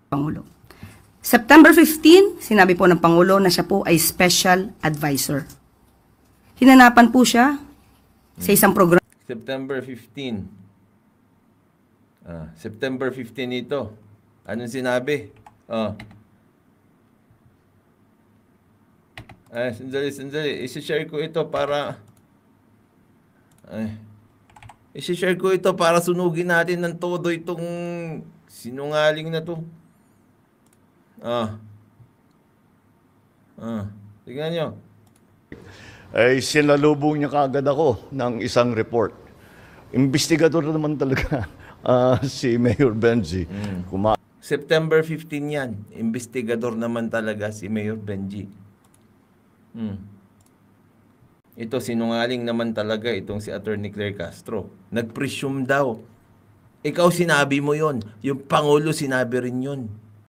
Pangulo. September 15, sinabi po ng Pangulo na siya po ay special advisor. Hinanapan po siya sa isang programa. September 15. September 15 ito. Anong sinabi? Sandali. I-share ko ito para... I-share ko ito para sunugin natin ng todo itong sinungaling na to. Tingnan nyo. Ay sinalubong niya kaagad ako ng isang report. Investigador naman talaga si Mayor Benji. September 15 yan. Investigador naman talaga si Mayor Benji. Ito sinungaling naman talaga itong si Attorney Claire Castro. Nag-presume daw. Ikaw sinabi mo yon. Yung Pangulo sinabi rin yun.